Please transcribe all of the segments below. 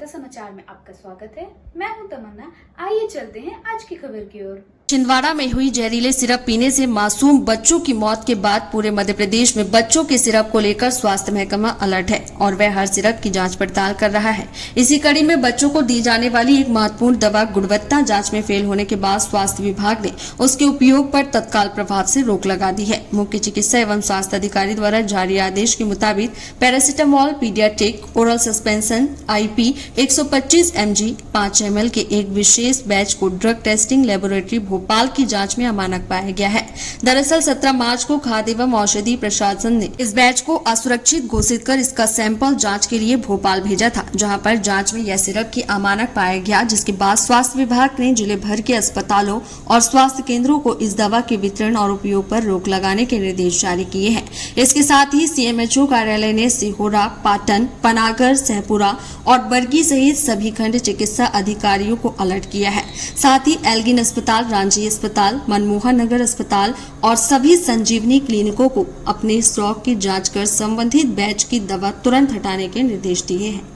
जनता समाचार में आपका स्वागत है। मैं हूं तमन्ना। आइए चलते हैं आज की खबर की ओर। छिंदवाड़ा में हुई जहरीले सिरप पीने से मासूम बच्चों की मौत के बाद पूरे मध्य प्रदेश में बच्चों के सिरप को लेकर स्वास्थ्य महकमा अलर्ट है और वह हर सिरप की जांच पड़ताल कर रहा है। इसी कड़ी में बच्चों को दी जाने वाली एक महत्वपूर्ण दवा गुणवत्ता जांच में फेल होने के बाद स्वास्थ्य विभाग ने उसके उपयोग पर तत्काल प्रभाव से रोक लगा दी है। मुख्य चिकित्सा एवं स्वास्थ्य अधिकारी द्वारा जारी आदेश के मुताबिक paracetamol paediatric oral suspension IP 125 mg 5 ml के एक विशेष बैच को ड्रग टेस्टिंग लेबोरेटरी भोपाल की जांच में अमानक पाया गया है। दरअसल 17 मार्च को खाद्य एवं औषधि प्रशासन ने इस बैच को असुरक्षित घोषित कर इसका सैंपल जांच के लिए भोपाल भेजा था, जहां पर जांच में यह सिरप की अमानक पाया गया, जिसके बाद स्वास्थ्य विभाग ने जिले भर के अस्पतालों और स्वास्थ्य केंद्रों को इस दवा के वितरण और उपयोग पर रोक लगाने के निर्देश जारी किए हैं। इसके साथ ही CMHO कार्यालय ने सिहोरा, पाटन, पनागर, सहपुरा और बरगी सहित सभी खंड चिकित्सा अधिकारियों को अलर्ट किया है। साथ ही एल्गिन अस्पताल, रांची अस्पताल, मनमोहन नगर अस्पताल और सभी संजीवनी क्लिनिकों को अपने स्टॉक की जांच कर संबंधित बैच की दवा तुरंत हटाने के निर्देश दिए हैं।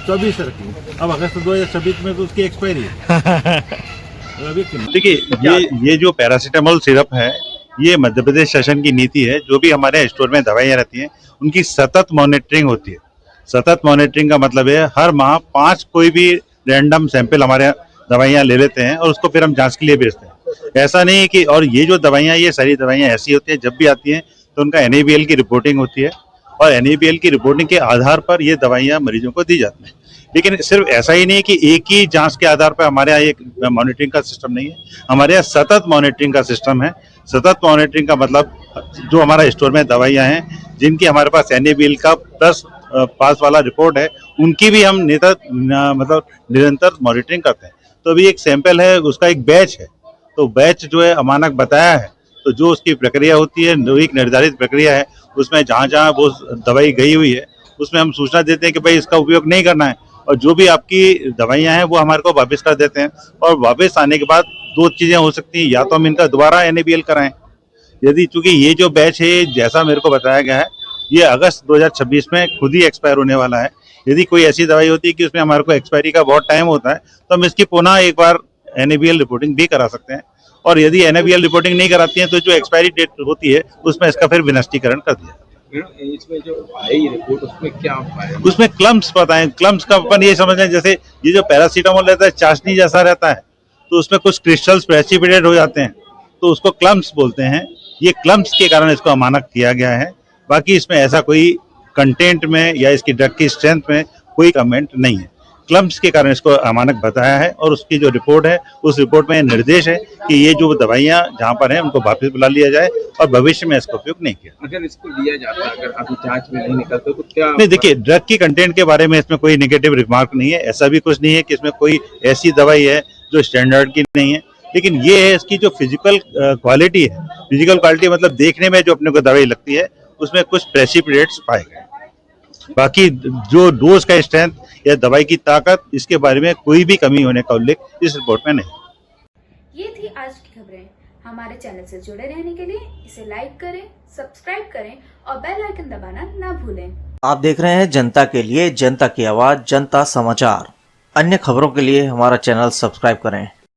चौबीस रखी, अब अगस्त 2026 में तो उसकी एक्सपायरी है। देखिए ये जो पैरासीटामोल सिरप है, ये मध्य प्रदेश शासन की नीति है। जो भी हमारे स्टोर में दवाइयाँ रहती हैं उनकी सतत मॉनिटरिंग होती है। सतत मॉनिटरिंग का मतलब है हर माह 5 कोई भी रैंडम सैंपल हमारे दवाइयाँ ले लेते हैं और उसको फिर हम जांच के लिए भेजते हैं। ऐसा नहीं है कि, और ये जो दवाइयाँ, ये सारी दवाइयाँ ऐसी होती है, जब भी आती हैं तो उनका NABL की रिपोर्टिंग होती है और NABL की रिपोर्टिंग के आधार पर ये दवाइयाँ मरीजों को दी जाती हैं। लेकिन सिर्फ ऐसा ही नहीं कि एक ही जांच के आधार पर हमारे यहाँ एक मॉनिटरिंग का सिस्टम नहीं है, हमारे यहाँ सतत मॉनिटरिंग का सिस्टम है। सतत मॉनिटरिंग का मतलब जो हमारा स्टोर में दवाइयाँ हैं जिनकी हमारे पास NABL का प्लस पास वाला रिपोर्ट है, उनकी भी हम निरंतर मॉनिटरिंग करते हैं। तो अभी एक सैंपल है, उसका एक बैच है, तो बैच जो है अमानक बताया है, तो जो उसकी प्रक्रिया होती है, जो एक निर्धारित प्रक्रिया है, उसमें जहाँ जहाँ वो दवाई गई हुई है उसमें हम सूचना देते हैं कि भाई इसका उपयोग नहीं करना है, और जो भी आपकी दवाइयाँ हैं वो हमारे को वापस कर देते हैं। और वापस आने के बाद 2 चीज़ें हो सकती हैं, या तो हम इनका दोबारा NABL कराएं, यदि चूंकि ये जो बैच है जैसा मेरे को बताया गया है ये अगस्त 2026 में खुद ही एक्सपायर होने वाला है। यदि कोई ऐसी दवाई होती है कि उसमें हमारे को एक्सपायरी का बहुत टाइम होता है तो हम इसकी पुनः एक बार NABL रिपोर्टिंग भी करा सकते हैं, और यदि NABL रिपोर्टिंग नहीं कराती है तो जो एक्सपायरी डेट होती है उसमें इसका फिर विनष्टीकरण कर दिया। इसमें जो आई रिपोर्ट उसमें क्या पाया? उसमें क्लम्स बताएं। क्लम्स का अपन ये समझ लें, जैसे ये जो पैरासीटामोल रहता है चाशनी जैसा रहता है, तो उसमें कुछ क्रिस्टल्स प्रेसिपिटेट हो जाते हैं, तो उसको क्लम्स बोलते हैं। ये क्लम्स के कारण इसको अमानक किया गया है। बाकी इसमें ऐसा कोई कंटेंट में या इसकी ड्रग की स्ट्रेंथ में कोई कमेंट नहीं है। क्लम्स के कारण इसको अमानक बताया है, और उसकी जो रिपोर्ट है उस रिपोर्ट में निर्देश है कि ये जो दवाइयाँ जहाँ पर हैं उनको वापस बुला लिया जाए और भविष्य में इसका उपयोग नहीं किया। अगर इसको लिया जाता, अगर अभी जांच में नहीं निकलता तो क्या? नहीं, देखिए ड्रग की कंटेंट के बारे में इसमें कोई नेगेटिव रिमार्क नहीं है। ऐसा भी कुछ नहीं है कि इसमें कोई ऐसी दवाई है जो स्टैंडर्ड की नहीं है, लेकिन ये है इसकी जो फिजिकल क्वालिटी है। फिजिकल क्वालिटी मतलब देखने में जो अपने को दवाई लगती है उसमें कुछ प्रेसिपिटेट्स पाए गए। बाकी जो डोज का स्ट्रेंथ या दवाई की ताकत, इसके बारे में कोई भी कमी होने का उल्लेख इस रिपोर्ट में नहीं। ये थी आज की खबरें। हमारे चैनल से जुड़े रहने के लिए इसे लाइक करें, सब्सक्राइब करें और बेल आइकन दबाना ना भूलें। आप देख रहे हैं जनता के लिए, जनता की आवाज, जनता समाचार। अन्य खबरों के लिए हमारा चैनल सब्सक्राइब करें।